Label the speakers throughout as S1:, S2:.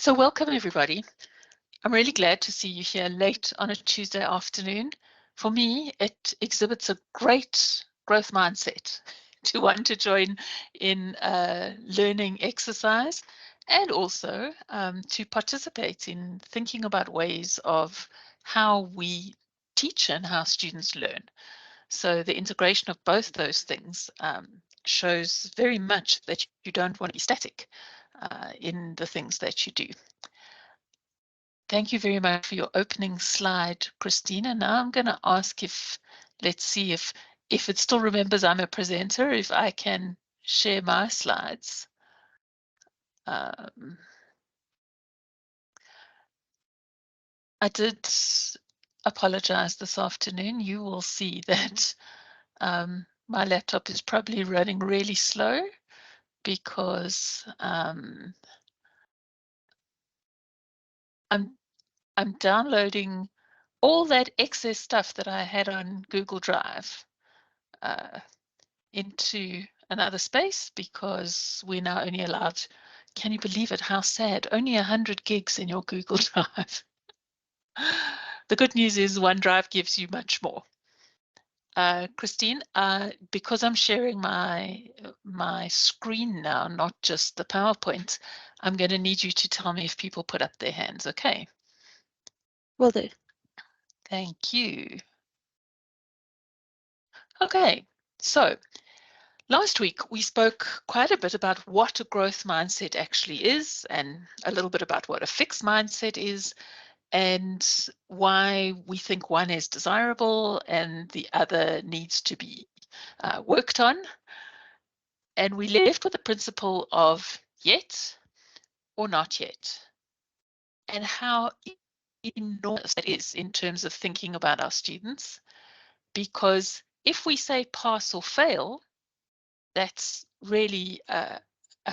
S1: So welcome everybody. I'm really glad to see you here late on a Tuesday afternoon. For me, it exhibits a great growth mindset to want to join in a learning exercise and also to participate in thinking about ways of how we teach and how students learn. So the integration of both those things shows very much that you don't want to be static in the things that you do. Thank you very much for your opening slide, Christina. Now I'm going to ask if, let's see if it still remembers I'm a presenter, if I can share my slides. I did apologize this afternoon. You will see that my laptop is probably running really slow because I'm downloading all that excess stuff that I had on Google Drive into another space because we're now only allowed, can you believe it, how sad, only 100 gigs in your Google Drive. The good news is OneDrive gives you much more. Christine, because I'm sharing my screen now, not just the PowerPoint, I'm going to need you to tell me if people put up their hands, okay?
S2: Will do.
S1: Thank you. Okay, so last week, we spoke quite a bit about what a growth mindset actually is and a little bit about what a fixed mindset is and why we think one is desirable and the other needs to be worked on. And we left with the principle of yet or not yet and how enormous that is in terms of thinking about our students. Because if we say pass or fail, that's really a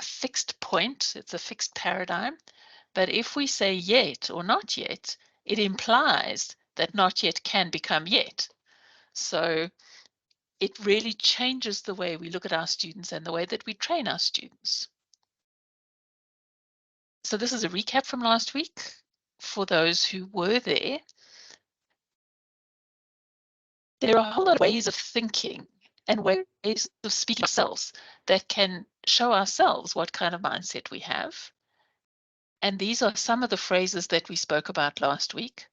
S1: fixed point. It's a fixed paradigm. But if we say yet or not yet, it implies that not yet can become yet. So it really changes the way we look at our students and the way that we train our students. So this is a recap from last week for those who were there. There are a whole lot of ways of thinking and ways of speaking ourselves that can show ourselves what kind of mindset we have. And these are some of the phrases that we spoke about last week,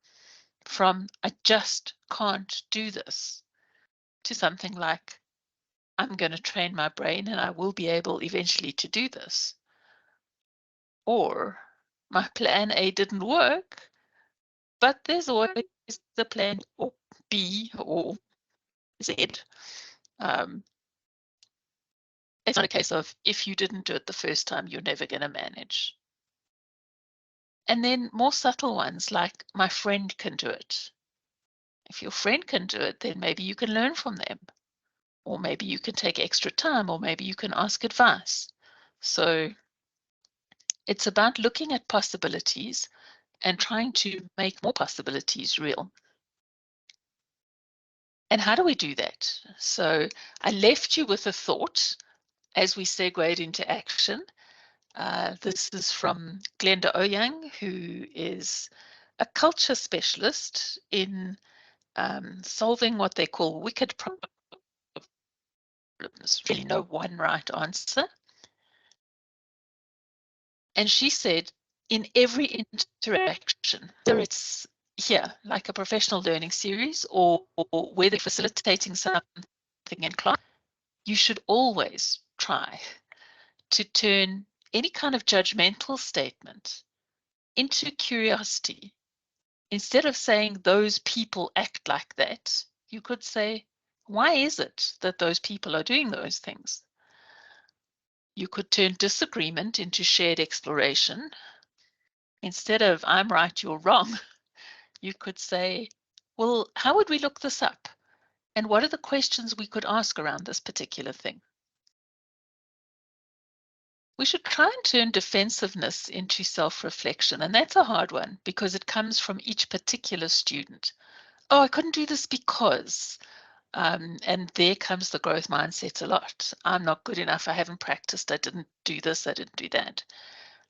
S1: from I just can't do this to something like I'm going to train my brain and I will be able eventually to do this. Or my plan A didn't work, but there's always the plan or B or Z. It's not a case of if you didn't do it the first time, you're never going to manage. And then more subtle ones like my friend can do it. If your friend can do it, then maybe you can learn from them. Or maybe you can take extra time, or maybe you can ask advice. So it's about looking at possibilities and trying to make more possibilities real. And how do we do that? So I left you with a thought as we segued into action. This is from Glenda Ouyang, who is a culture specialist in solving what they call wicked problems. Really no one right answer. And she said, in every interaction, whether it's here, like a professional learning series, or where they're facilitating something in class, you should always try to turn any kind of judgmental statement into curiosity. Instead of saying those people act like that, you could say, why is it that those people are doing those things? You could turn disagreement into shared exploration. Instead of I'm right, you're wrong, you could say, well, how would we look this up? And what are the questions we could ask around this particular thing? We should try and turn defensiveness into self-reflection. And that's a hard one because it comes from each particular student. Oh, I couldn't do this because, and there comes the growth mindset a lot. I'm not good enough. I haven't practiced. I didn't do this. I didn't do that.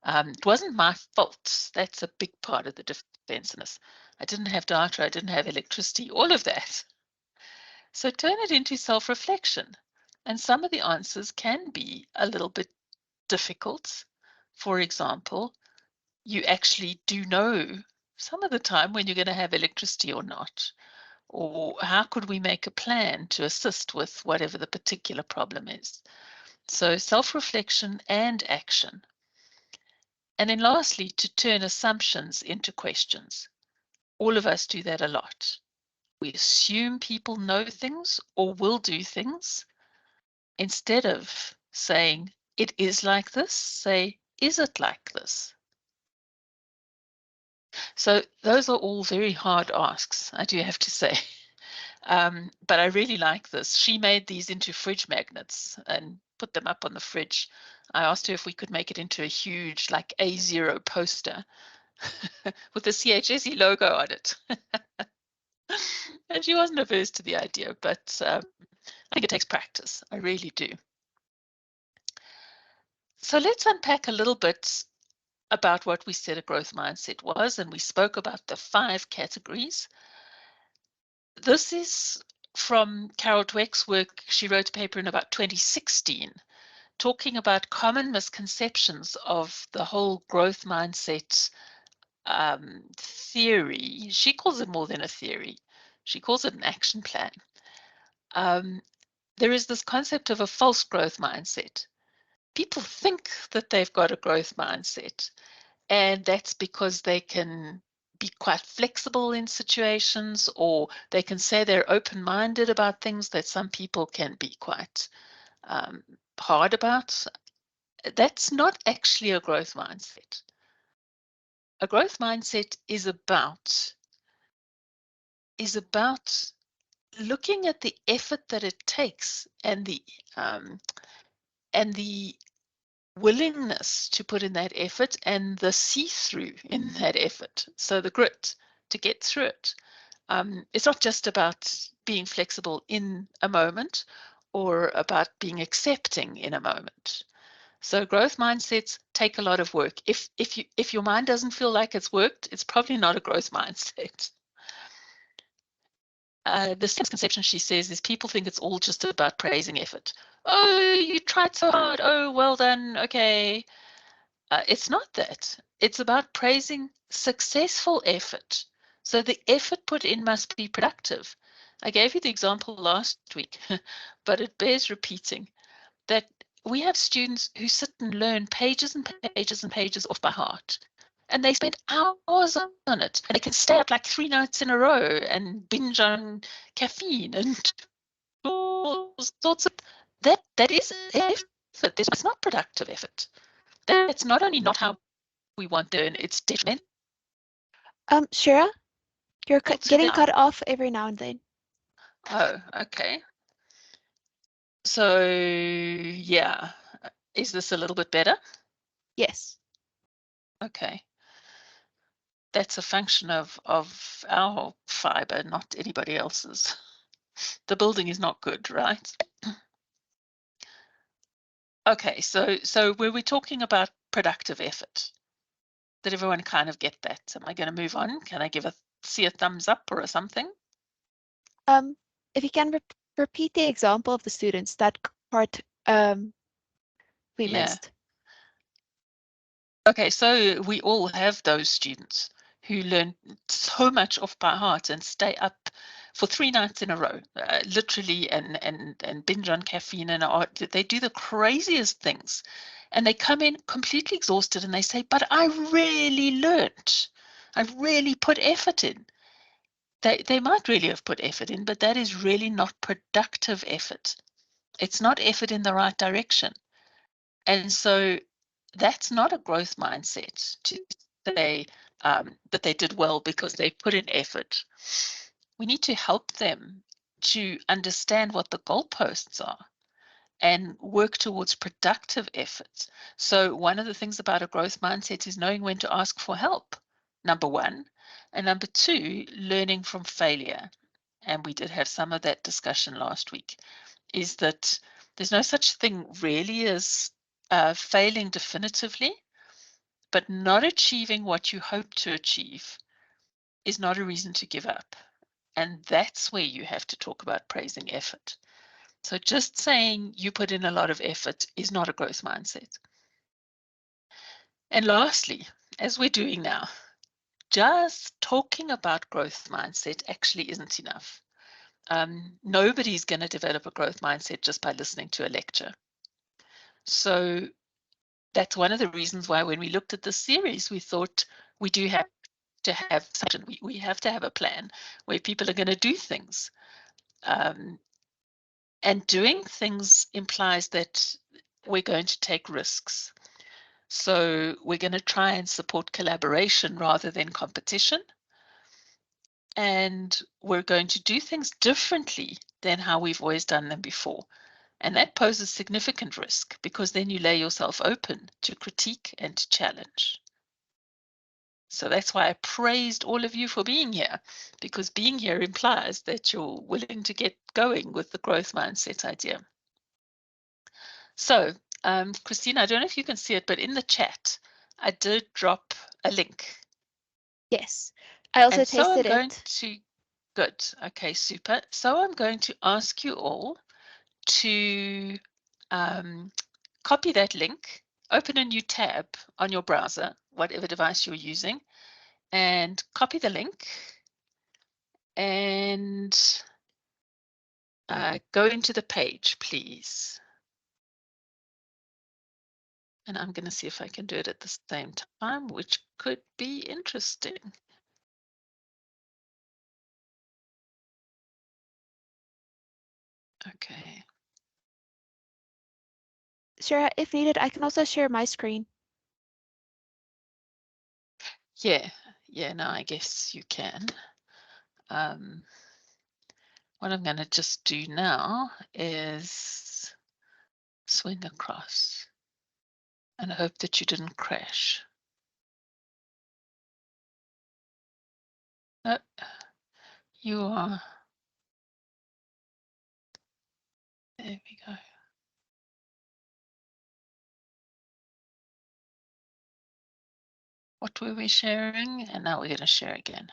S1: It wasn't my fault. That's a big part of the defensiveness. I didn't have data, I didn't have electricity, all of that. So turn it into self-reflection. And some of the answers can be a little bit difficult. For example, you actually do know some of the time when you're going to have electricity or not. Or how could we make a plan to assist with whatever the particular problem is? So self-reflection and action. And then lastly, to turn assumptions into questions. All of us do that a lot. We assume people know things or will do things. Instead of saying, it is like this, say, is it like this? So those are all very hard asks, I do have to say. But I really like this. She made these into fridge magnets and put them up on the fridge. I asked her if we could make it into a huge, like A0 poster with the CHSE logo on it. And she wasn't averse to the idea, but I think it takes practice. I really do. So let's unpack a little bit about what we said a growth mindset was, and we spoke about the 5 categories. This is from Carol Dweck's work. She wrote a paper in about 2016 talking about common misconceptions of the whole growth mindset theory. She calls it more than a theory. She calls it an action plan. There is this concept of a false growth mindset. People think that they've got a growth mindset, and that's because they can be quite flexible in situations, or they can say they're open-minded about things that some people can be quite hard about. That's not actually a growth mindset. A growth mindset is about looking at the effort that it takes and the willingness to put in that effort and the see-through in that effort. So the grit to get through it. It's not just about being flexible in a moment or about being accepting in a moment. So growth mindsets take a lot of work. If your mind doesn't feel like it's worked, it's probably not a growth mindset. The second misconception, she says, is people think it's all just about praising effort. Oh, you tried so hard. Oh, well done. Okay. It's not that. It's about praising successful effort. So the effort put in must be productive. I gave you the example last week, but it bears repeating that we have students who sit and learn pages and pages and pages off by heart. And they spend hours on it. And they can stay up like 3 nights in a row and binge on caffeine and all sorts of that is effort. It's not productive effort. That's not only not how we want to learn, it's detrimental
S2: Shira, you're
S1: to
S2: getting
S1: them.
S2: cut off every now and then.
S1: Oh, okay. So yeah, is this a little bit better?
S2: Yes.
S1: Okay. That's a function of our fiber, not anybody else's. The building is not good, right? Okay, so were we talking about productive effort? Did everyone kind of get that? Am I going to move on? Can I see a thumbs up or something?
S2: If you can repeat the example of the students, that part we missed.
S1: Okay, so we all have those students who learn so much off by heart and stay up for 3 nights in a row, literally, and binge on caffeine and they do the craziest things, and they come in completely exhausted and they say, "But I really learnt. I really put effort in." They might really have put effort in, but that is really not productive effort. It's not effort in the right direction. And so that's not a growth mindset to say that they did well because they put in effort. We need to help them to understand what the goalposts are and work towards productive efforts. So one of the things about a growth mindset is knowing when to ask for help, number one. And number two, learning from failure. And we did have some of that discussion last week, is that there's no such thing really as failing definitively. but not achieving what you hope to achieve is not a reason to give up. And that's where you have to talk about praising effort. So just saying you put in a lot of effort is not a growth mindset. And lastly, as we're doing now, just talking about growth mindset actually isn't enough. Nobody's going to develop a growth mindset just by listening to a lecture. So that's one of the reasons why when we looked at this series, we thought we do have to have we have to have a plan where people are going to do things. And doing things implies that we're going to take risks. So we're going to try and support collaboration rather than competition. And we're going to do things differently than how we've always done them before. And that poses significant risk because then you lay yourself open to critique and to challenge. So that's why I praised all of you for being here, because being here implies that you're willing to get going with the growth mindset idea. So, Christine, I don't know if you can see it, but in the chat, I did drop a link.
S2: Yes, I also
S1: And so I'm
S2: tested
S1: going
S2: it.
S1: to, good, okay, super. So I'm going to ask you all to copy that link, open a new tab on your browser, whatever device you're using, and copy the link and go into the page, please. And I'm going to see if I can do it at the same time, which could be interesting. Okay.
S2: Sure, if needed, I can also share my screen.
S1: Yeah, no, I guess you can. What I'm going to just do now is swing across and hope that you didn't crash. No, you are. There we go. What were we sharing? And now we're going to share again.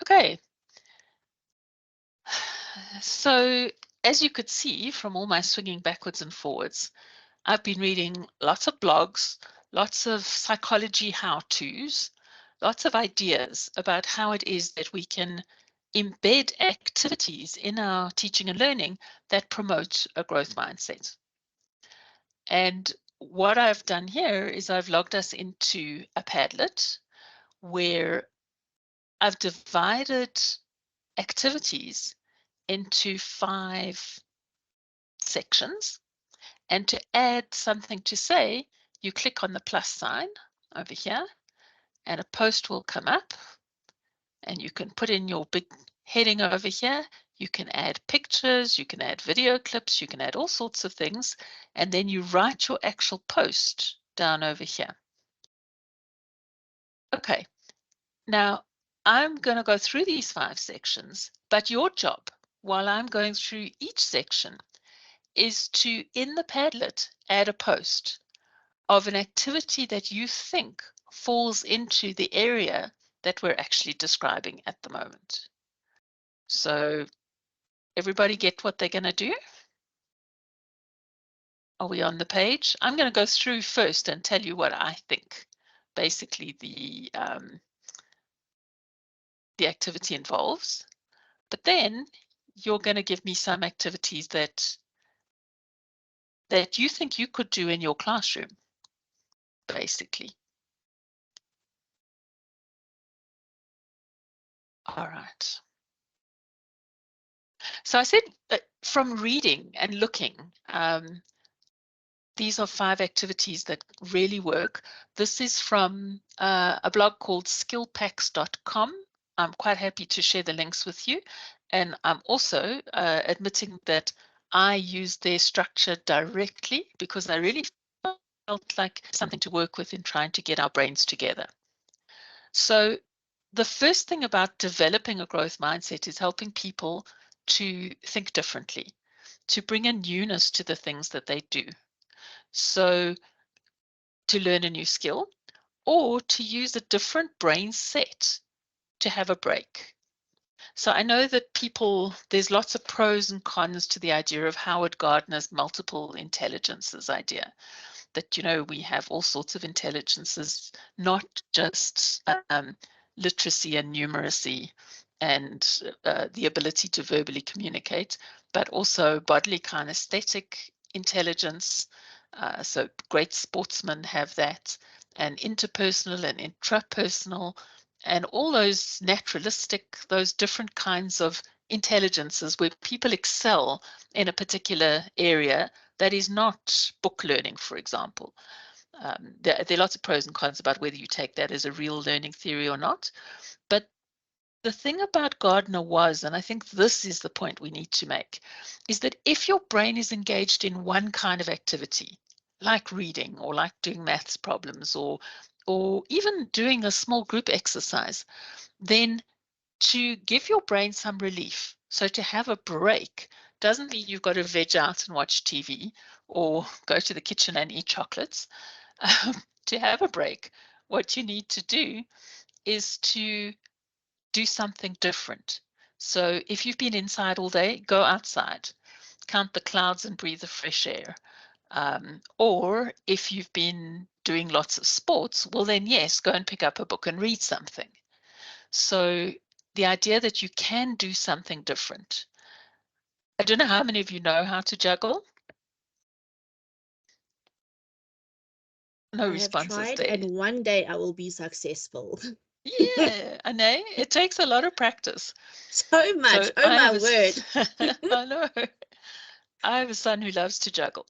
S1: Okay. So as you could see from all my swinging backwards and forwards, I've been reading lots of blogs, lots of psychology how-tos, lots of ideas about how it is that we can embed activities in our teaching and learning that promote a growth mindset. And what I've done here is I've logged us into a Padlet where I've divided activities into 5 sections. And to add something to say, you click on the plus sign over here and a post will come up and you can put in your big heading over here. You can add pictures, you can add video clips, you can add all sorts of things, and then you write your actual post down over here. Okay, now I'm going to go through these 5 sections, but your job while I'm going through each section is to, in the Padlet, add a post of an activity that you think falls into the area that we're actually describing at the moment. So everybody get what they're going to do? Are we on the page? I'm going to go through first and tell you what I think basically the activity involves. But then you're going to give me some activities that you think you could do in your classroom, basically. All right. So I said from reading and looking, these are 5 activities that really work. This is from a blog called skillpacks.com. I'm quite happy to share the links with you. And I'm also admitting that I use their structure directly because I really felt like something to work with in trying to get our brains together. So the first thing about developing a growth mindset is helping people to think differently, to bring a newness to the things that they do. So to learn a new skill or to use a different brain set to have a break. So I know that there's lots of pros and cons to the idea of Howard Gardner's multiple intelligences idea, that, we have all sorts of intelligences, not just literacy and numeracy and the ability to verbally communicate, but also bodily kinesthetic intelligence. So great sportsmen have that, and interpersonal and intrapersonal, and all those naturalistic, those different kinds of intelligences where people excel in a particular area that is not book learning, for example. There are lots of pros and cons about whether you take that as a real learning theory or not. But the thing about Gardner was, and I think this is the point we need to make, is that if your brain is engaged in one kind of activity, like reading or like doing maths problems or even doing a small group exercise, then to give your brain some relief, so to have a break, doesn't mean you've got to veg out and watch TV or go to the kitchen and eat chocolates. To have a break, what you need to do is to do something different. So if you've been inside all day, go outside, count the clouds and breathe the fresh air. Or if you've been doing lots of sports, well, then yes, go and pick up a book and read something. So the idea that you can do something different. I don't know how many of you know how to juggle. No
S3: I have
S1: responses
S3: tried,
S1: there.
S3: and one day I will be successful.
S1: Yeah, I know. It takes a lot of practice.
S3: So much.
S1: So
S3: Oh
S1: I
S3: my
S1: have
S3: word.
S1: I know. I have a son who loves to juggle.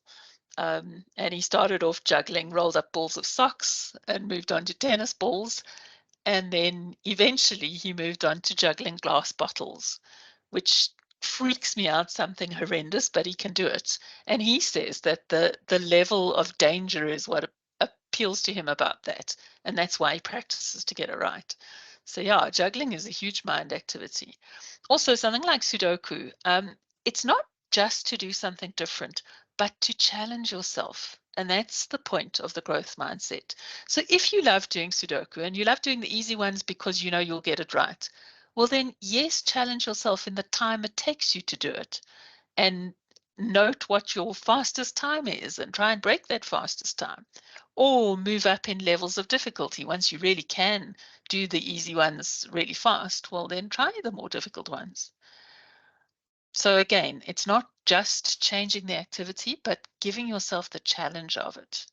S1: And he started off juggling rolled up balls of socks and moved on to tennis balls. And then eventually he moved on to juggling glass bottles, which freaks me out, something horrendous, but he can do it. And he says that the level of danger is what appeals to him about that. And that's why he practices to get it right. So yeah, juggling is a huge mind activity. Also, something like Sudoku, it's not just to do something different, but to challenge yourself. And that's the point of the growth mindset. So if you love doing Sudoku and you love doing the easy ones because you know you'll get it right, well, then, yes, challenge yourself in the time it takes you to do it and note what your fastest time is and try and break that fastest time. Or move up in levels of difficulty. Once you really can do the easy ones really fast, well, then try the more difficult ones. So again, it's not just changing the activity, but giving yourself the challenge of it.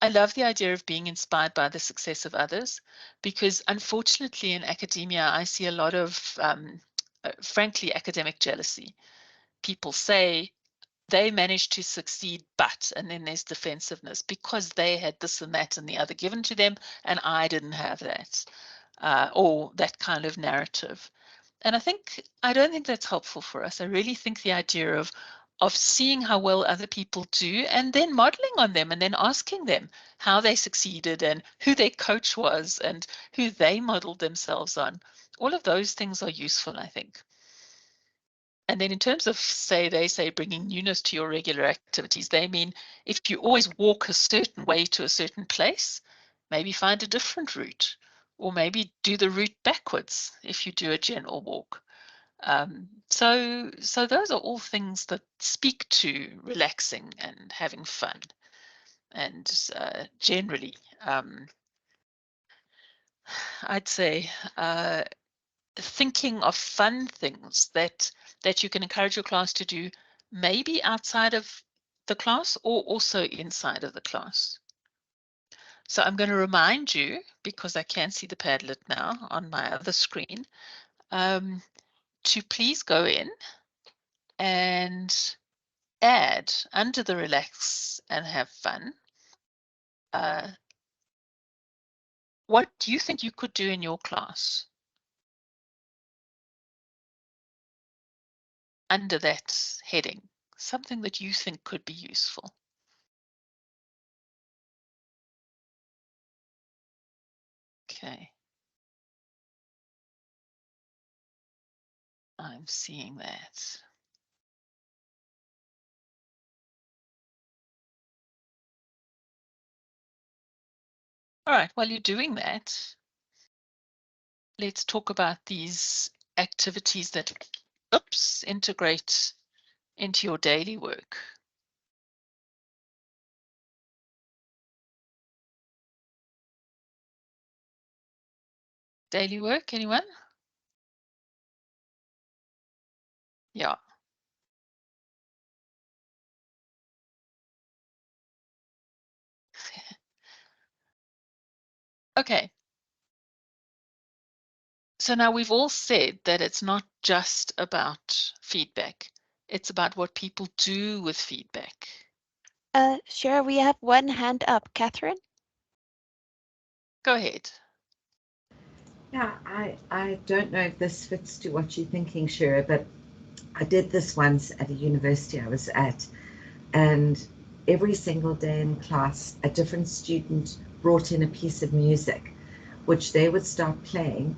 S1: I love the idea of being inspired by the success of others because unfortunately in academia, I see a lot of, frankly, academic jealousy. People say they managed to succeed, but, and then there's defensiveness because they had this and that and the other given to them, and I didn't have that, or that kind of narrative. And I don't think that's helpful for us. I really think the idea of seeing how well other people do and then modeling on them and then asking them how they succeeded and who their coach was and who they modeled themselves on. All of those things are useful, I think. And then in terms of, they say bringing newness to your regular activities, they mean if you always walk a certain way to a certain place, maybe find a different route, or maybe do the route backwards if you do a general walk. So those are all things that speak to relaxing and having fun, and generally, I'd say thinking of fun things that you can encourage your class to do, maybe outside of the class or also inside of the class. So I'm going to remind you, because I can see the Padlet now on my other screen, to please go in and add under the relax and have fun, what do you think you could do in your class under that heading? Something that you think could be useful. Okay, I'm seeing that. All right, while you're doing that, let's talk about these activities that, integrate into your daily work. Daily work, anyone? Yeah. Okay. So now we've all said that it's not just about feedback. It's about what people do with feedback.
S2: Sure, we have one hand up. Catherine?
S1: Go ahead.
S4: Yeah, I don't know if this fits to what you're thinking, Shira, but I did this once at a university I was at, and every single day in class, a different student brought in a piece of music, which they would start playing.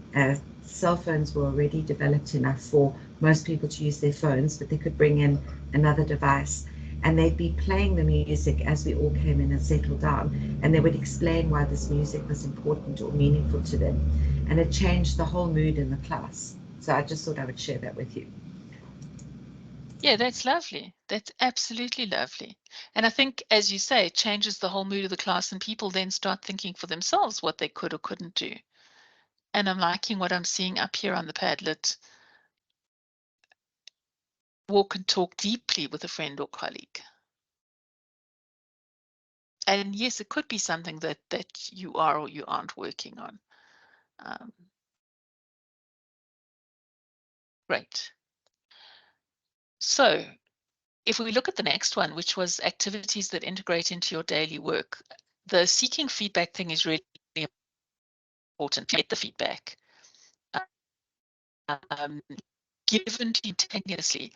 S4: Cell phones were already developed enough for most people to use their phones, but they could bring in another device, and they'd be playing the music as we all came in and settled down, and they would explain why this music was important or meaningful to them, and it changed the whole mood in the class. So I just thought I would share that with you.
S1: Yeah, that's lovely. That's absolutely lovely. And I think, as you say, it changes the whole mood of the class, and people then start thinking for themselves what they could or couldn't do. And I'm liking what I'm seeing up here on the Padlet. Walk and talk deeply with a friend or colleague. And yes, it could be something that you are or you aren't working on. Great. So if we look at the next one, which was activities that integrate into your daily work, the seeking feedback thing is really important. Get the feedback given to you continuously.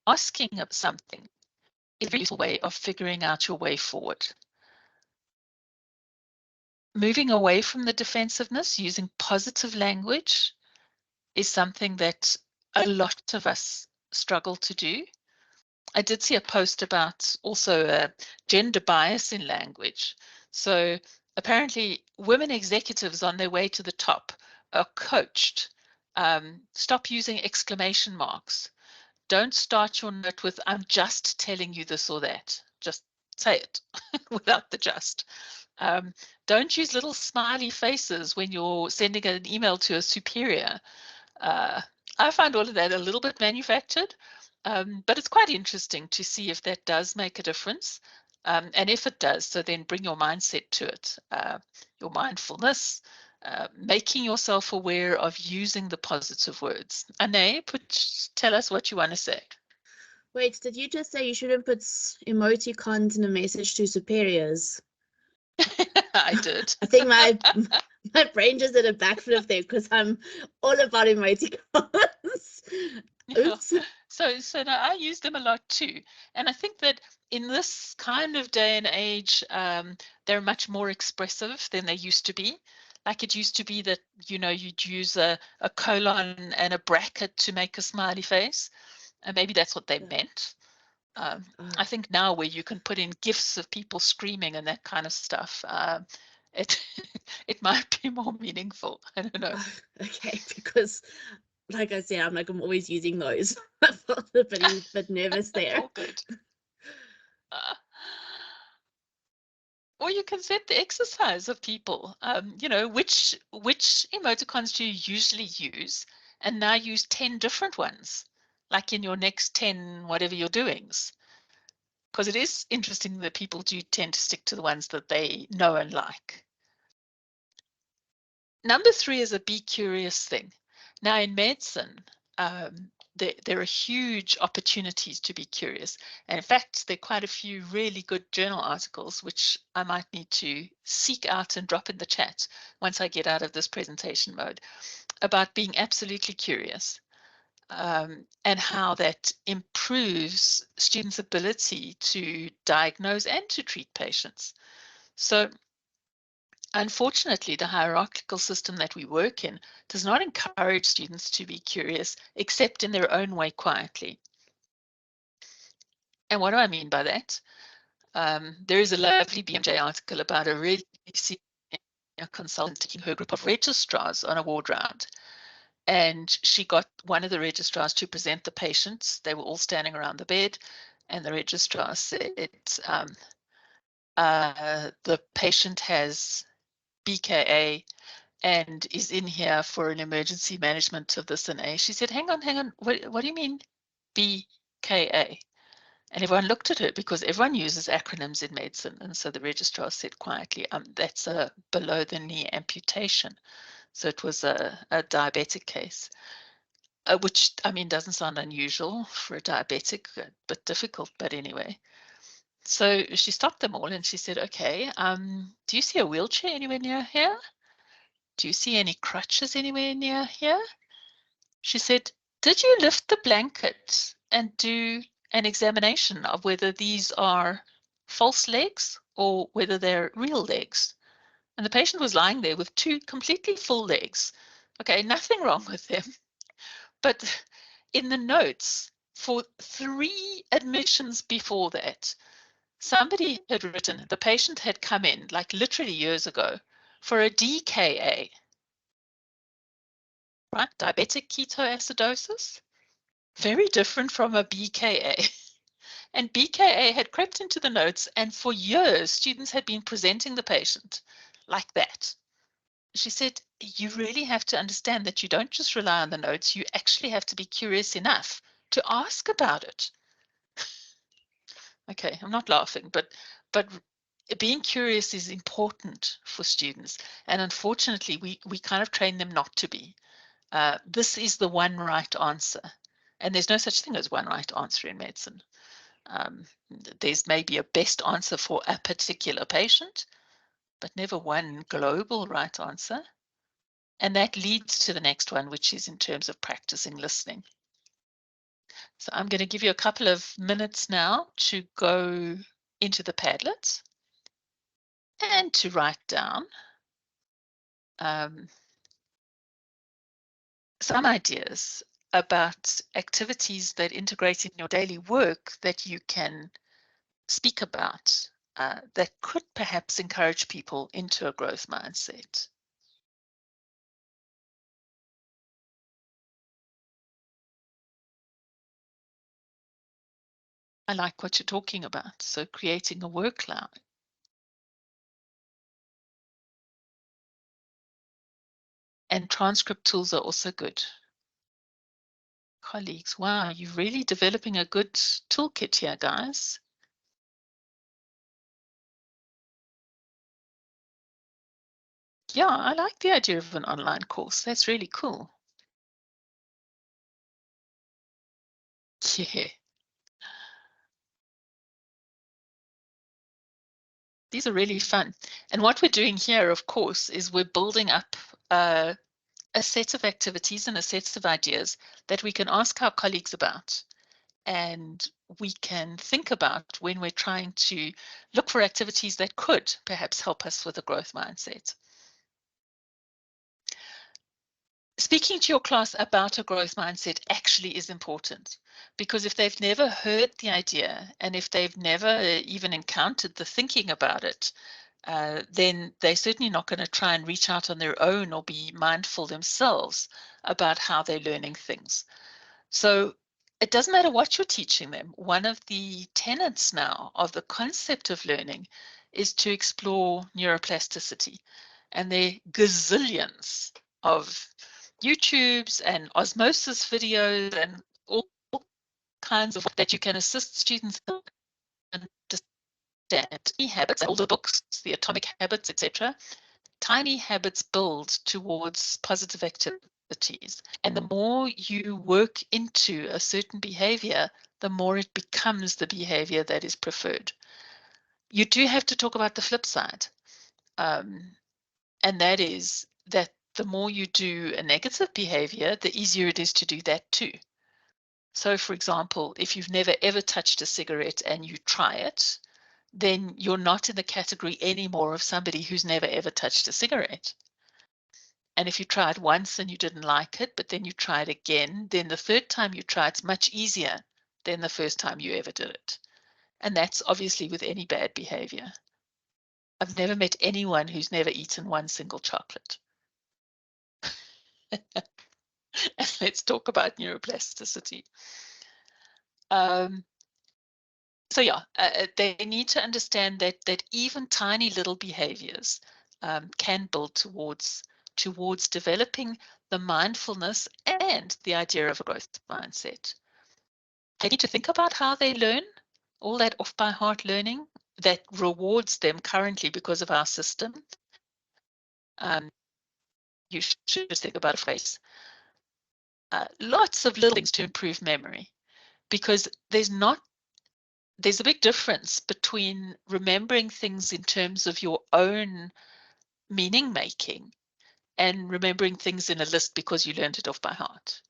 S1: Asking of something is a useful way of figuring out your way forward. Moving away from the defensiveness, using positive language is something that a lot of us struggle to do. I did see a post about also gender bias in language. So apparently women executives on their way to the top are coached. Stop using exclamation marks. Don't start your note with, I'm just telling you this or that. Just say it without the just. Don't use little smiley faces when you're sending an email to a superior. I find all of that a little bit manufactured, but it's quite interesting to see if that does make a difference. And if it does, so then bring your mindset to it, your mindfulness, making yourself aware of using the positive words. Ane, tell us what you want to say.
S3: Wait, did you just say you shouldn't put emoticons in a message to superiors?
S1: I did.
S3: I think my brain just did a backflip there because I'm all about emoticons. Oops.
S1: Yeah. So now I use them a lot too, and I think that in this kind of day and age, they're much more expressive than they used to be. Like it used to be that you'd use a colon and a bracket to make a smiley face, and maybe that's what they meant. I think now where you can put in gifs of people screaming and that kind of stuff, it it might be more meaningful. I don't know.
S3: Okay, because like I said, I'm always using those. I felt a bit nervous there.
S1: All good. Or you can set the exercise of people. Which emoticons do you usually use? And now use 10 different ones, like in your next 10 whatever you're doings. Because it is interesting that people do tend to stick to the ones that they know and like. Number 3 is a be curious thing. Now in medicine, there are huge opportunities to be curious. And in fact, there are quite a few really good journal articles, which I might need to seek out and drop in the chat once I get out of this presentation mode, about being absolutely curious, and how that improves students' ability to diagnose and to treat patients. So unfortunately, the hierarchical system that we work in does not encourage students to be curious, except in their own way quietly. And what do I mean by that? There is a lovely BMJ article about a really consultant taking her group of registrars on a ward round. And she got one of the registrars to present the patients. They were all standing around the bed, and the registrar said, the patient has BKA and is in here for an emergency management of this and A. She said, hang on, what do you mean BKA? And everyone looked at her because everyone uses acronyms in medicine. And so the registrar said quietly, that's a below the knee amputation. So it was a diabetic case, which, I mean, doesn't sound unusual for a diabetic, but difficult, but anyway. So she stopped them all and she said, okay, do you see a wheelchair anywhere near here? Do you see any crutches anywhere near here? She said, did you lift the blanket and do an examination of whether these are false legs or whether they're real legs? And the patient was lying there with two completely full legs. Okay, nothing wrong with them. But in the notes for 3 admissions before that, somebody had written the patient had come in, like literally years ago, for a DKA, right? Diabetic ketoacidosis. Very different from a BKA. And BKA had crept into the notes, and for years, students had been presenting the patient like that. She said, you really have to understand that you don't just rely on the notes, you actually have to be curious enough to ask about it. Okay, I'm not laughing, but being curious is important for students. And unfortunately, we kind of train them not to be. This is the one right answer. And there's no such thing as one right answer in medicine. There's maybe a best answer for a particular patient, but never one global right answer. And that leads to the next one, which is in terms of practicing listening. So I'm going to give you a couple of minutes now to go into the Padlet and to write down some ideas about activities that integrate in your daily work that you can speak about that could perhaps encourage people into a growth mindset. I like what you're talking about. So creating a work cloud. And transcript tools are also good. Colleagues, wow, you're really developing a good toolkit here, guys. Yeah, I like the idea of an online course. That's really cool. Yeah. These are really fun. And what we're doing here, of course, is we're building up a set of activities and a set of ideas that we can ask our colleagues about. And we can think about when we're trying to look for activities that could perhaps help us with a growth mindset. Speaking to your class about a growth mindset actually is important, because if they've never heard the idea and if they've never even encountered the thinking about it, then they're certainly not going to try and reach out on their own or be mindful themselves about how they're learning things. So it doesn't matter what you're teaching them. One of the tenets now of the concept of learning is to explore neuroplasticity. And there are gazillions of YouTubes and osmosis videos and all kinds of that you can assist students understand habits, older books, the Atomic Habits, etc. Tiny habits build towards positive activities. And the more you work into a certain behavior, the more it becomes the behavior that is preferred. You do have to talk about the flip side. And that is that the more you do a negative behavior, the easier it is to do that too. So, for example, if you've never ever touched a cigarette and you try it, then you're not in the category anymore of somebody who's never ever touched a cigarette. And if you try it once and you didn't like it, but then you try it again, then the third time you try it's much easier than the first time you ever did it. And that's obviously with any bad behavior. I've never met anyone who's never eaten one single chocolate. And let's talk about neuroplasticity. So yeah, they need to understand that even tiny little behaviors can build towards developing the mindfulness and the idea of a growth mindset. They need to think about how they learn, all that off by heart learning that rewards them currently because of our system. You should just think about a phrase. Lots of little things to improve memory, because there's a big difference between remembering things in terms of your own meaning making and remembering things in a list because you learned it off by heart.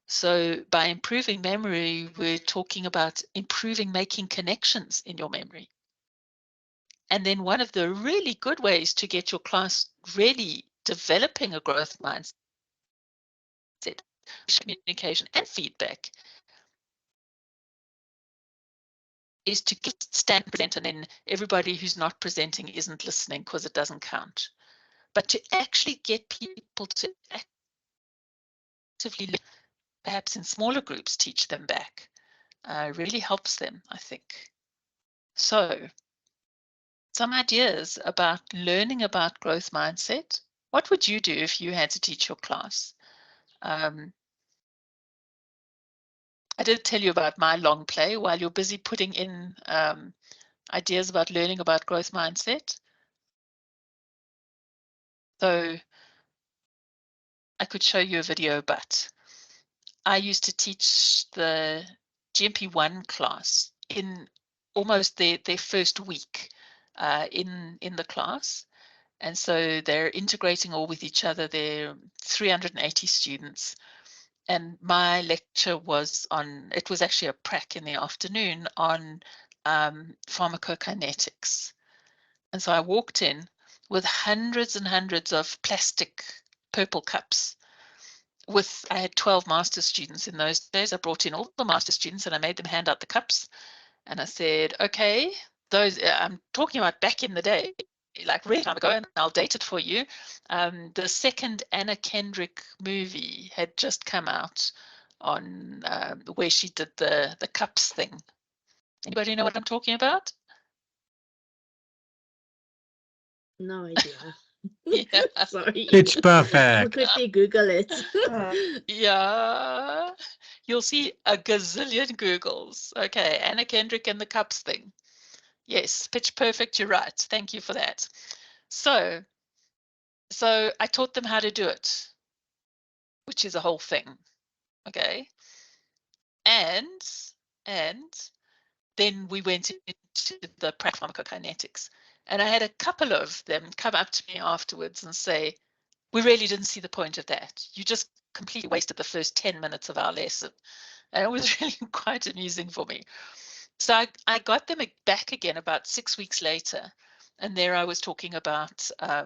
S1: So by improving memory, we're talking about improving making connections in your memory. And then one of the really good ways to get your class really developing a growth mindset, communication and feedback, is to stand present, and then everybody who's not presenting isn't listening because it doesn't count. But to actually get people to actively, perhaps in smaller groups, teach them back, really helps them, I think. So some ideas about learning about growth mindset. What would you do if you had to teach your class? I did tell you about my long play while you're busy putting in ideas about learning about growth mindset. So I could show you a video, but I used to teach the GMP1 class in almost their first week in the class. And so they're integrating all with each other. There are 380 students. And my lecture was on, it was actually a prac in the afternoon on pharmacokinetics. And so I walked in with hundreds and hundreds of plastic purple cups. I had 12 master students in those days. I brought in all the master students and I made them hand out the cups. And I said, okay, those, I'm talking about back in the day, like really time ago, and I'll date it for you. The second Anna Kendrick movie had just come out on where she did the cups thing. Anybody know what I'm talking about?
S3: No idea.
S1: Yeah.
S3: Sorry.
S5: Pitch
S3: I'll
S5: Perfect.
S3: quickly Google it.
S1: Yeah. You'll see a gazillion Googles. Okay, Anna Kendrick and the cups thing. Yes, Pitch Perfect, you're right. Thank you for that. So I taught them how to do it, which is a whole thing. Okay. And then we went into the pharmacokinetics. And I had a couple of them come up to me afterwards and say, we really didn't see the point of that. You just completely wasted the first 10 minutes of our lesson. And it was really quite amusing for me. So I got them back again about 6 weeks later. And there I was talking about, I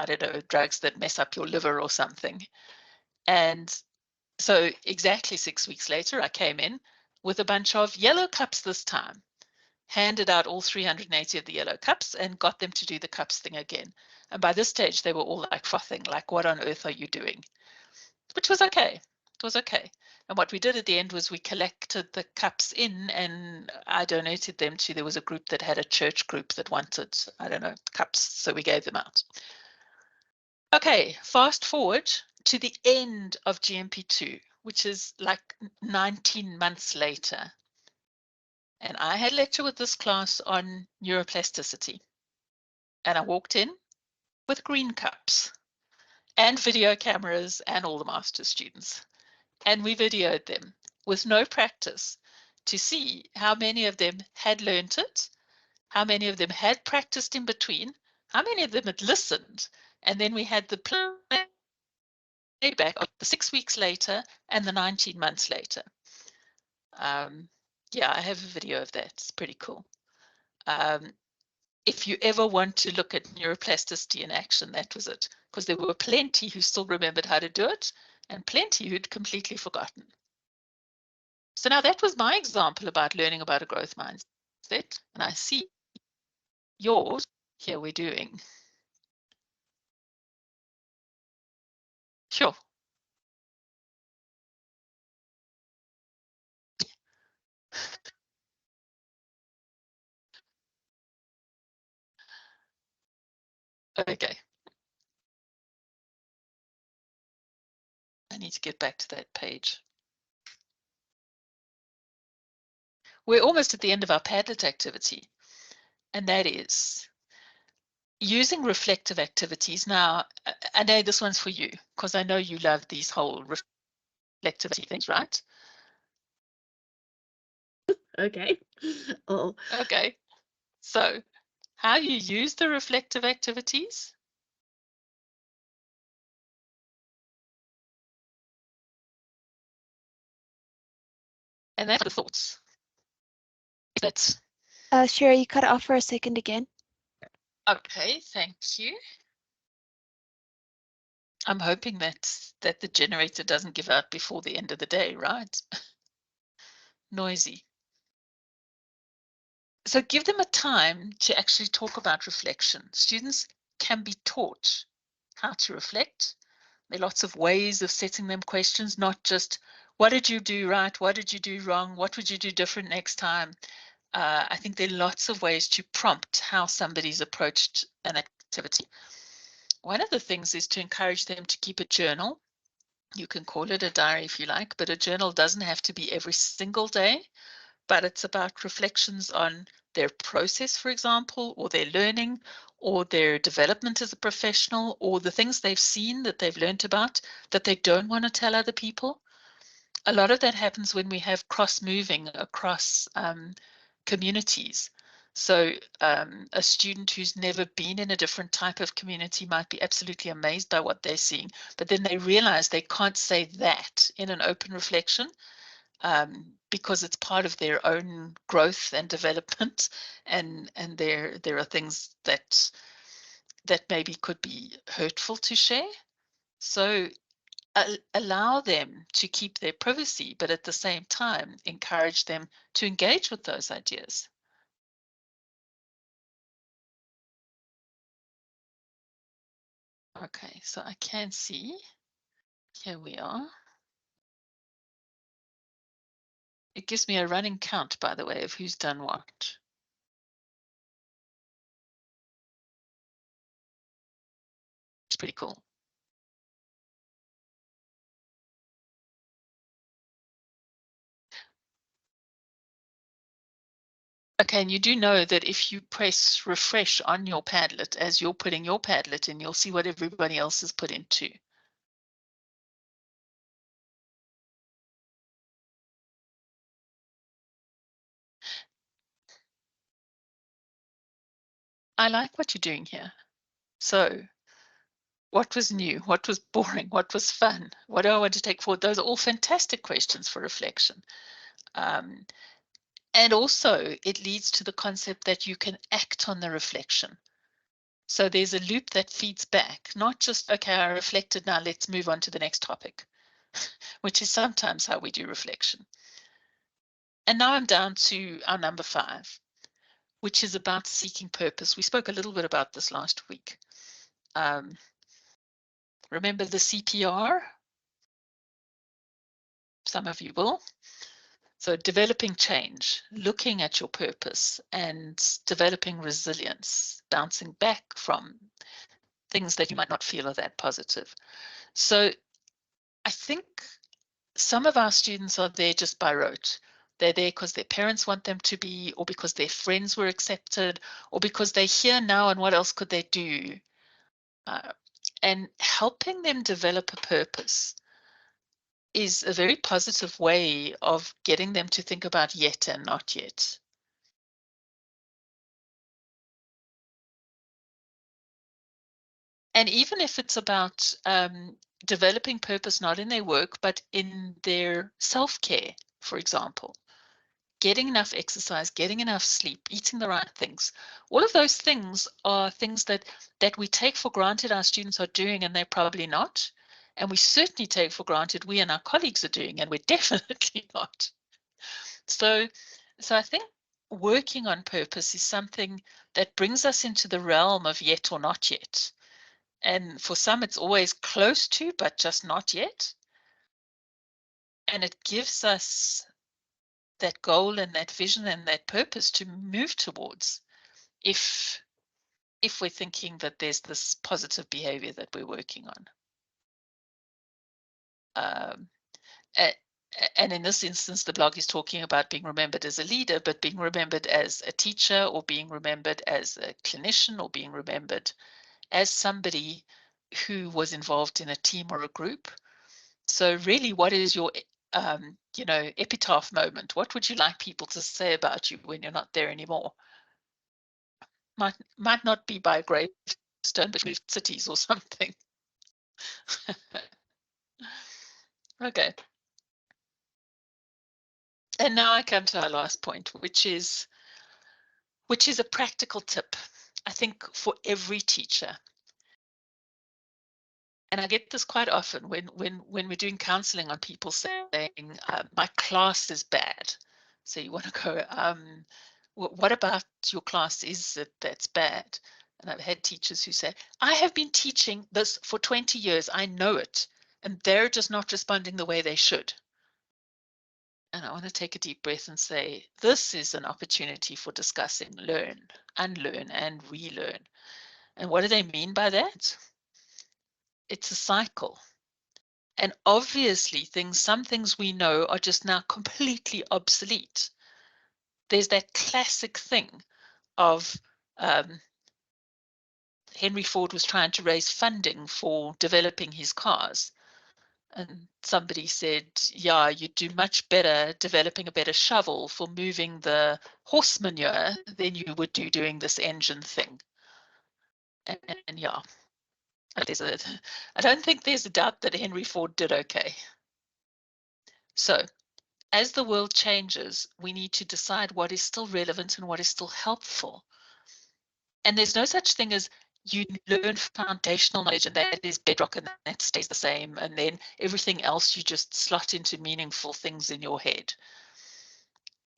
S1: don't know, drugs that mess up your liver or something. And so exactly 6 weeks later, I came in with a bunch of yellow cups this time, handed out all 380 of the yellow cups and got them to do the cups thing again. And by this stage, they were all like frothing, like, what on earth are you doing? Which was okay. It was okay. And what we did at the end was we collected the cups in and I donated them to, there was a group that had a church group that wanted, I don't know, cups. So we gave them out. Okay, fast forward to the end of GMP2, which is like 19 months later. And I had a lecture with this class on neuroplasticity. And I walked in with green cups and video cameras and all the master's students. And we videoed them with no practice to see how many of them had learned it, how many of them had practiced in between, how many of them had listened. And then we had the playback of the 6 weeks later and the 19 months later. Yeah, I have a video of that. It's pretty cool. If you ever want to look at neuroplasticity in action, that was it, because there were plenty who still remembered how to do it and plenty who'd completely forgotten. So now that was my example about learning about a growth mindset, and I see yours here we're doing. Sure. Okay. I need to get back to that page. We're almost at the end of our Padlet activity, and that is using reflective activities. Now, I know this one's for you, because I know you love these whole reflective things, right?
S3: Okay. Oh,
S1: Okay. So, how you use the reflective activities? And then the thoughts. That's
S2: Sherry, you cut off for a second again.
S1: okay. Thank you. I'm hoping that the generator doesn't give out before the end of the day, right? Noisy. So give them a time to actually talk about reflection. Students can be taught how to reflect. There are lots of ways of setting them questions, not just what did you do right? What did you do wrong? What would you do different next time? I think there are lots of ways to prompt how somebody's approached an activity. One of the things is to encourage them to keep a journal. You can call it a diary if you like, but a journal doesn't have to be every single day, but it's about reflections on their process, for example, or their learning, or their development as a professional, or the things they've seen that they've learned about that they don't want to tell other people. A lot of that happens when we have cross-moving across communities. So a student who's never been in a different type of community might be absolutely amazed by what they're seeing, but then they realize they can't say that in an open reflection because it's part of their own growth and development, and there are things that maybe could be hurtful to share. So allow them to keep their privacy, but at the same time, encourage them to engage with those ideas. Okay, so I can see, here we are. It gives me a running count, by the way, of who's done what. It's pretty cool. Okay, and you do know that if you press refresh on your Padlet as you're putting your Padlet in, you'll see what everybody else has put in too. I like what you're doing here. So what was new? What was boring? What was fun? What do I want to take forward? Those are all fantastic questions for reflection. And also, it leads to the concept that you can act on the reflection. So there's a loop that feeds back, not just, okay, I reflected, now let's move on to the next topic, which is sometimes how we do reflection. And now I'm down to our number 5, which is about seeking purpose. We spoke a little bit about this last week. Remember the CPR? Some of you will. So developing change, looking at your purpose, and developing resilience, bouncing back from things that you might not feel are that positive. So I think some of our students are there just by rote. They're there because their parents want them to be, or because their friends were accepted, or because they're here now and what else could they do? And helping them develop a purpose is a very positive way of getting them to think about yet and not yet. And even if it's about developing purpose, not in their work, but in their self-care, for example, getting enough exercise, getting enough sleep, eating the right things, all of those things are things that we take for granted our students are doing, and they're probably not. And we certainly take for granted we and our colleagues are doing, and we're definitely not. So I think working on purpose is something that brings us into the realm of yet or not yet. And for some, it's always close to, but just not yet. And it gives us that goal and that vision and that purpose to move towards if we're thinking that there's this positive behavior that we're working on. And in this instance, the blog is talking about being remembered as a leader, but being remembered as a teacher, or being remembered as a clinician, or being remembered as somebody who was involved in a team or a group. So really, what is your epitaph moment? What would you like people to say about you when you're not there anymore? Might not be by a gravestone, but moved cities or something. Okay. And now I come to our last point, which is a practical tip, I think, for every teacher. And I get this quite often when we're doing counseling on people saying, my class is bad. So you want to go, what about your class is it that's bad? And I've had teachers who say, I have been teaching this for 20 years. I know it. And they're just not responding the way they should. And I want to take a deep breath and say, this is an opportunity for discussing learn, unlearn, and relearn. And what do they mean by that? It's a cycle. And obviously, some things we know are just now completely obsolete. There's that classic thing of Henry Ford was trying to raise funding for developing his cars. And somebody said, yeah, you'd do much better developing a better shovel for moving the horse manure than you would do doing this engine thing. And yeah, I don't think there's a doubt that Henry Ford did okay. So as the world changes, we need to decide what is still relevant and what is still helpful. And there's no such thing as you learn foundational knowledge and that is bedrock and that stays the same, and then everything else you just slot into meaningful things in your head.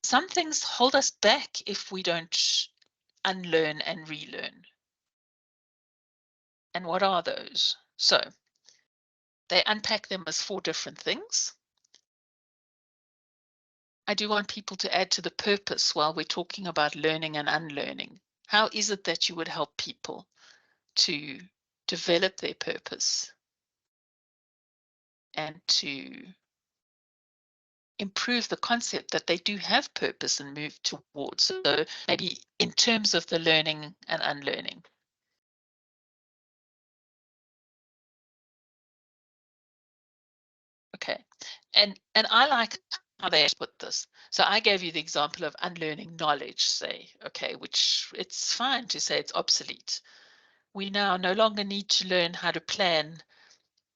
S1: Some things hold us back if we don't unlearn and relearn. And what are those? So they unpack them as 4 different things. I do want people to add to the purpose while we're talking about learning and unlearning. How is it that you would help people to develop their purpose and to improve the concept that they do have purpose and move towards? So maybe in terms of the learning and unlearning. Okay, and I like how they put this. So I gave you the example of unlearning knowledge, say, okay, which it's fine to say it's obsolete. We now no longer need to learn how to plan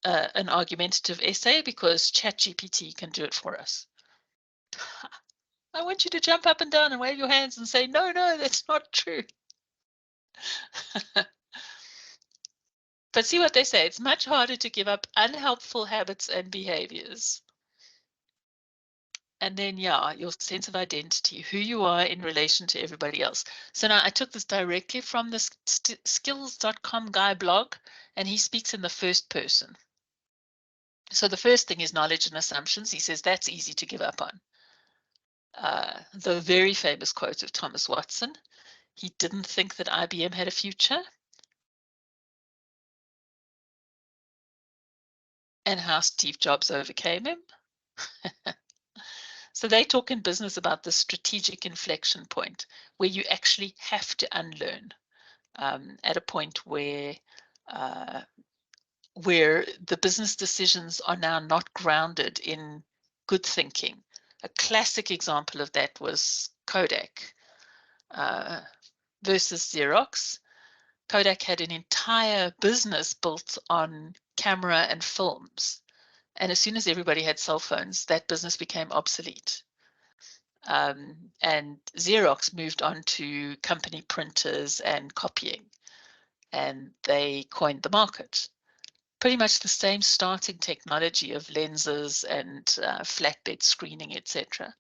S1: an argumentative essay because ChatGPT can do it for us. I want you to jump up and down and wave your hands and say, no, that's not true. But see what they say. It's much harder to give up unhelpful habits and behaviors. And then, yeah, your sense of identity, who you are in relation to everybody else. So now I took this directly from the skills.com guy blog, and he speaks in the first person. So the first thing is knowledge and assumptions. He says that's easy to give up on. The very famous quote of Thomas Watson, he didn't think that IBM had a future. And how Steve Jobs overcame him. So they talk in business about the strategic inflection point where you actually have to unlearn at a point where the business decisions are now not grounded in good thinking. A classic example of that was Kodak versus Xerox. Kodak had an entire business built on camera and films. And as soon as everybody had cell phones, that business became obsolete. And Xerox moved on to company printers and copying, and they coined the market. Pretty much the same starting technology of lenses and flatbed screening, etc.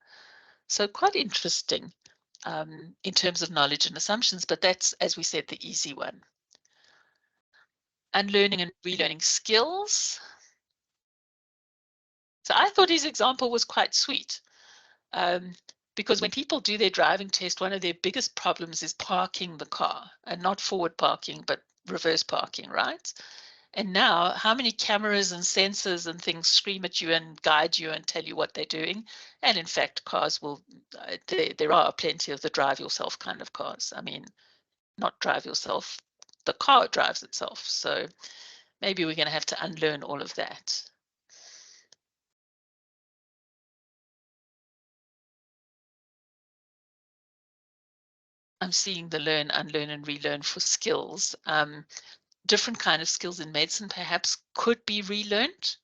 S1: So quite interesting. in terms of knowledge and assumptions, but that's, as we said, the easy one. Unlearning and relearning skills. So I thought his example was quite sweet, because when people do their driving test, one of their biggest problems is parking the car, and not forward parking, but reverse parking, right? And now, how many cameras and sensors and things scream at you and guide you and tell you what they're doing? And in fact, cars will, there are plenty of the drive yourself kind of cars. I mean, not drive yourself, the car drives itself. So maybe we're going to have to unlearn all of that. I'm seeing the learn, unlearn, and relearn for skills. Different kind of skills in medicine perhaps could be relearned.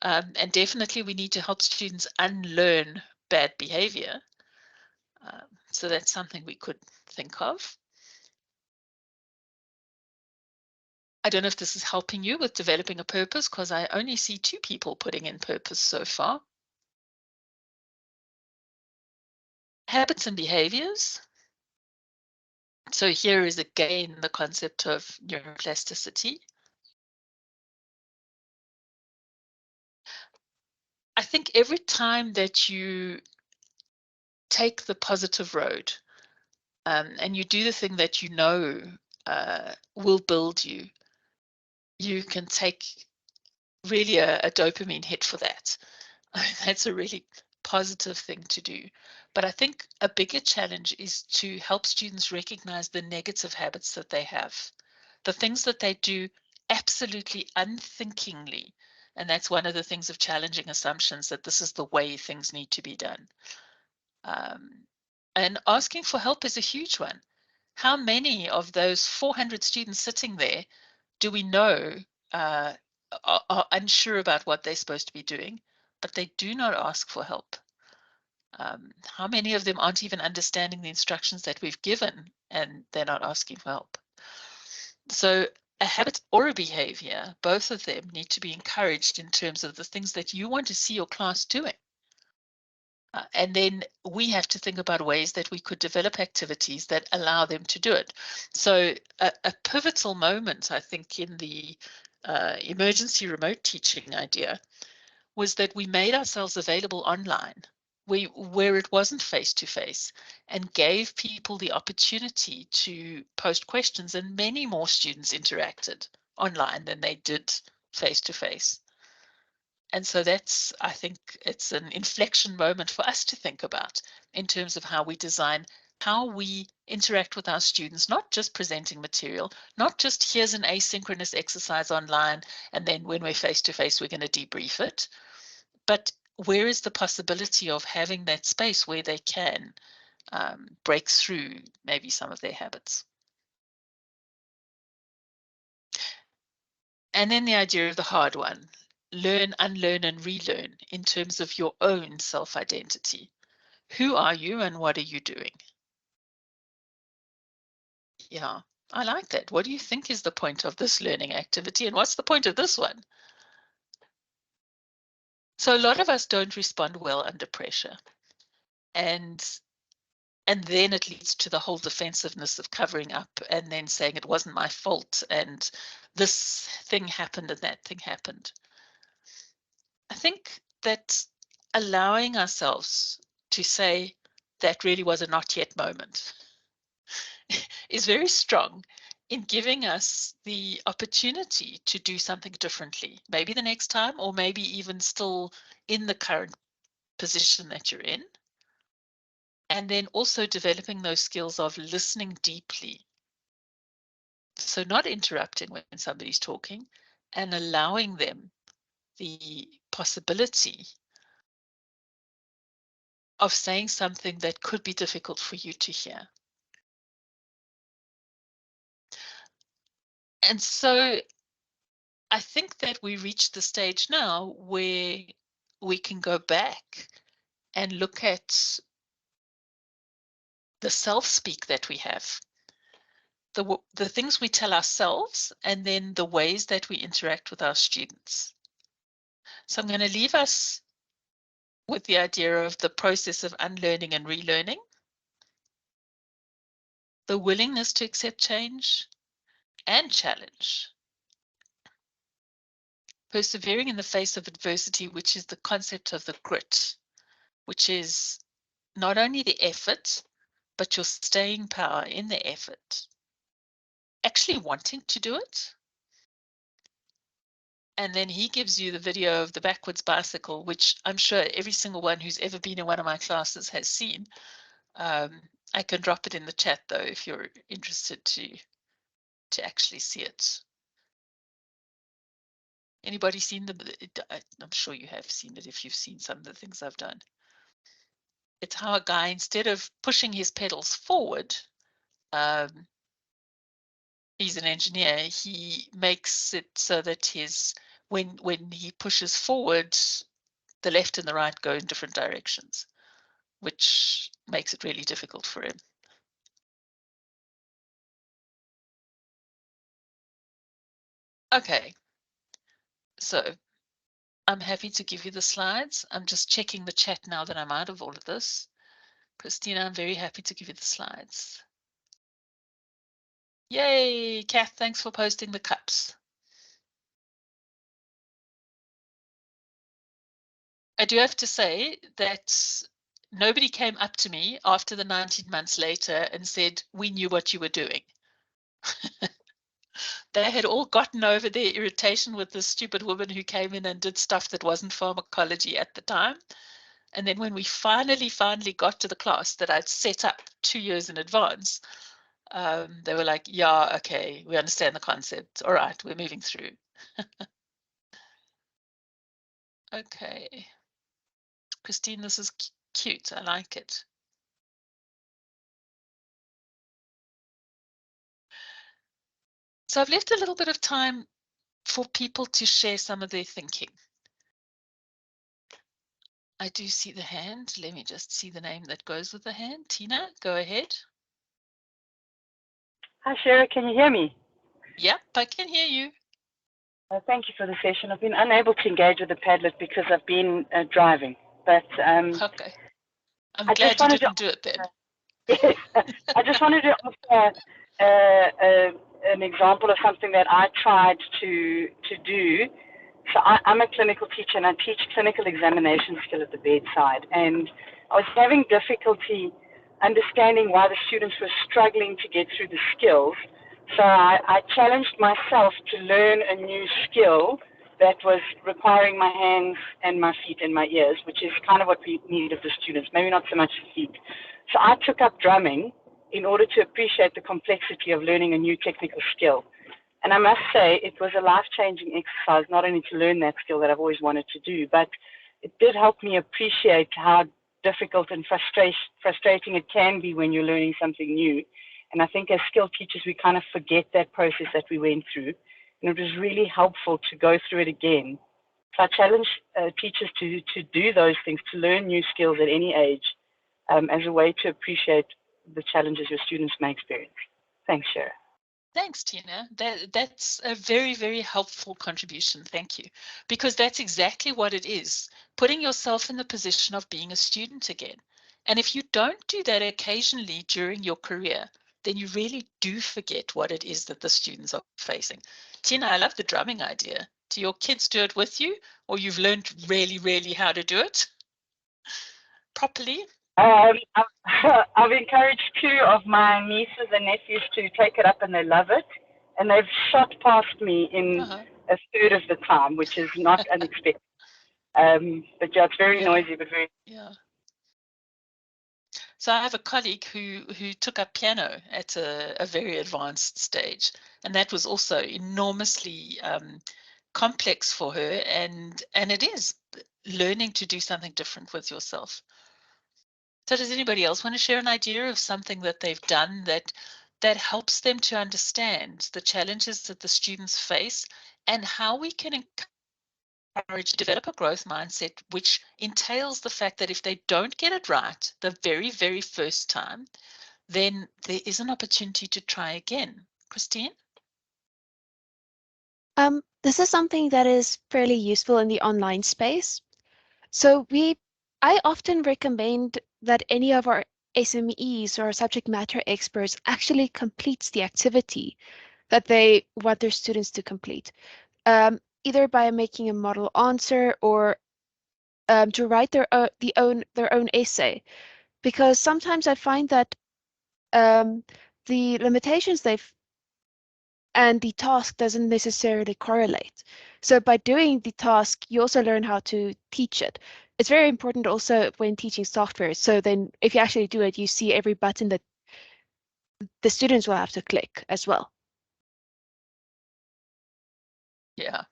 S1: And definitely we need to help students unlearn bad behavior. So that's something we could think of. I don't know if this is helping you with developing a purpose, because I only see 2 people putting in purpose so far. Habits and behaviors. So here is again the concept of neuroplasticity. I think every time that you take the positive road, and you do the thing that you know will build you, you can take really a dopamine hit for that. That's a really positive thing to do. But I think a bigger challenge is to help students recognize the negative habits that they have, the things that they do absolutely unthinkingly. And that's one of the things of challenging assumptions, that this is the way things need to be done. And asking for help is a huge one. How many of those 400 students sitting there do we know are unsure about what they're supposed to be doing, but they do not ask for help? How many of them aren't even understanding the instructions that we've given and they're not asking for help? So a habit or a behavior, both of them need to be encouraged in terms of the things that you want to see your class doing. And then we have to think about ways that we could develop activities that allow them to do it. So a pivotal moment, I think, in the emergency remote teaching idea was that we made ourselves available online, where it wasn't face-to-face, and gave people the opportunity to post questions, and many more students interacted online than they did face-to-face. And so that's, I think it's an inflection moment for us to think about in terms of how we design, how we interact with our students, not just presenting material, not just here's an asynchronous exercise online, and then when we're face-to-face, we're going to debrief it. But where is the possibility of having that space where they can break through maybe some of their habits? And then the idea of the hard one, learn, unlearn, and relearn in terms of your own self-identity. Who are you and what are you doing? Yeah, I like that. What do you think is the point of this learning activity, and what's the point of this one? So a lot of us don't respond well under pressure. And then it leads to the whole defensiveness of covering up and then saying it wasn't my fault and this thing happened and that thing happened. I think that allowing ourselves to say that really was a not yet moment is very strong in giving us the opportunity to do something differently, maybe the next time, or maybe even still in the current position that you're in. And then also developing those skills of listening deeply. So not interrupting when somebody's talking and allowing them the possibility of saying something that could be difficult for you to hear. And so I think that we reach the stage now where we can go back and look at the self-speak that we have, the things we tell ourselves, and then the ways that we interact with our students. So I'm going to leave us with the idea of the process of unlearning and relearning. the willingness to accept change and challenge. Persevering in the face of adversity, which is the concept of the grit, which is not only the effort, but your staying power in the effort. Actually wanting to do it. And then he gives you the video of the backwards bicycle, which I'm sure every single one who's ever been in one of my classes has seen. I can drop it in the chat though, if you're interested to actually see it. Anybody seen I'm sure you have seen it if you've seen some of the things I've done. It's how a guy, instead of pushing his pedals forward, he's an engineer, he makes it so that when he pushes forward, the left and the right go in different directions, which makes it really difficult for him. Okay, so I'm happy to give you the slides. I'm just checking the chat now that I'm out of all of this. Christina, I'm very happy to give you the slides. Yay, Kath, thanks for posting the cups. I do have to say that nobody came up to me after the 19 months later and said, we knew what you were doing. They had all gotten over their irritation with this stupid woman who came in and did stuff that wasn't pharmacology at the time. And then when we finally got to the class that I'd set up 2 years in advance, they were like, yeah, okay, we understand the concept. All right, we're moving through. Okay. Christine, this is cute. I like it. So I've left a little bit of time for people to share some of their thinking. I do see the hand. Let me just see the name that goes with the hand. Tina, go ahead.
S5: Hi, Shara, can you hear me?
S1: Yep, I can hear you.
S5: Thank you for the session. I've been unable to engage with the Padlet because I've been driving, but
S1: okay. I'm glad you didn't do it then.
S5: Yes, I just wanted to offer an example of something that I tried to do. So I'm a clinical teacher and I teach clinical examination skill at the bedside, and I was having difficulty understanding why the students were struggling to get through the skills. So I challenged myself to learn a new skill that was requiring my hands and my feet and my ears, which is kind of what we need of the students, maybe not so much the feet. So I took up drumming in order to appreciate the complexity of learning a new technical skill. And I must say it was a life-changing exercise, not only to learn that skill that I've always wanted to do, but it did help me appreciate how difficult and frustrating it can be when you're learning something new. And I think as skill teachers, we kind of forget that process that we went through. And it was really helpful to go through it again. So I challenge teachers to do those things, to learn new skills at any age, as a way to appreciate the challenges your students may experience. Thanks, Shara.
S1: Thanks, Tina. That's a very, very helpful contribution. Thank you. Because that's exactly what it is, putting yourself in the position of being a student again. And if you don't do that occasionally during your career, then you really do forget what it is that the students are facing. Tina, I love the drumming idea. Do your kids do it with you, or you've learned really, really how to do it properly?
S5: I've encouraged 2 of my nieces and nephews to take it up, and they love it. And they've shot past me in a third of the time, which is not unexpected. But yeah, it's very noisy, but very.
S1: Yeah. So I have a colleague who took up piano at a very advanced stage, and that was also enormously complex for her. And it is learning to do something different with yourself. So does anybody else want to share an idea of something that they've done that helps them to understand the challenges that the students face and how we can encourage to develop a growth mindset, which entails the fact that if they don't get it right the very, very first time, then there is an opportunity to try again. Christine?
S2: This is something that is fairly useful in the online space. So I often recommend that any of our SMEs or subject matter experts actually completes the activity that they want their students to complete, either by making a model answer or to write their own essay. Because sometimes I find that the limitations they've and the task doesn't necessarily correlate. So by doing the task, you also learn how to teach it. It's very important also when teaching software. So then if you actually do it, you see every button that the students will have to click as well.
S1: Yeah.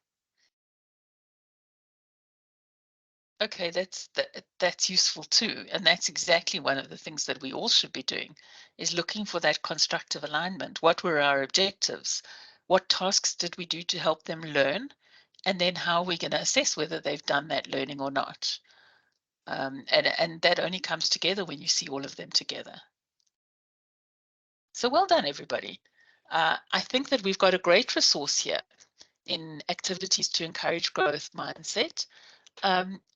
S1: Okay, that's useful too. And that's exactly one of the things that we all should be doing, is looking for that constructive alignment. What were our objectives? What tasks did we do to help them learn? And then how are we going to assess whether they've done that learning or not? And that only comes together when you see all of them together. So well done, everybody. I think that we've got a great resource here in activities to encourage growth mindset.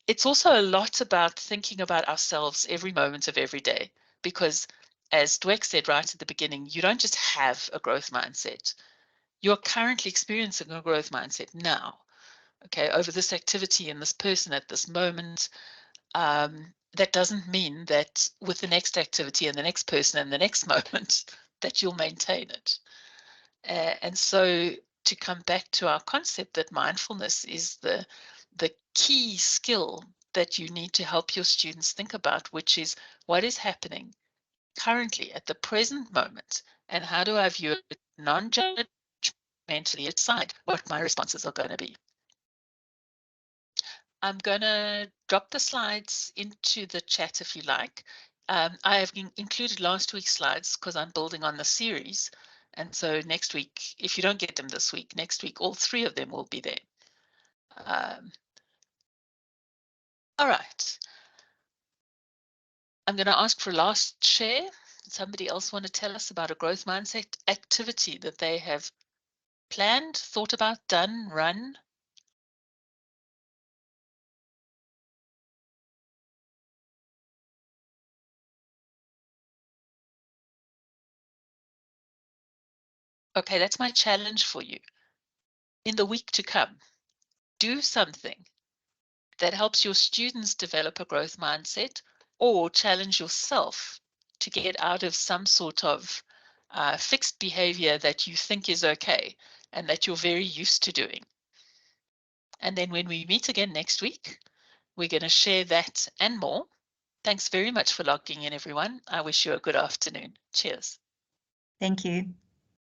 S1: It's also a lot about thinking about ourselves every moment of every day, because as Dweck said right at the beginning, you don't just have a growth mindset. You're currently experiencing a growth mindset now, okay, over this activity and this person at this moment. That doesn't mean that with the next activity and the next person and the next moment that you'll maintain it. And so to come back to our concept that mindfulness is the key skill that you need to help your students think about, which is what is happening currently at the present moment, and how do I view it non-judgmentally, decide what my responses are going to be. I'm going to drop the slides into the chat if you like. I have included last week's slides because I'm building on the series. And so next week, if you don't get them this week, next week, all 3 of them will be there. All right. I'm going to ask for a last share. Somebody else want to tell us about a growth mindset activity that they have planned, thought about, done, run? Okay, that's my challenge for you. In the week to come, do something that helps your students develop a growth mindset, or challenge yourself to get out of some sort of fixed behavior that you think is okay and that you're very used to doing. And then when we meet again next week, we're going to share that and more. Thanks very much for logging in, everyone. I wish you a good afternoon. Cheers.
S6: Thank you.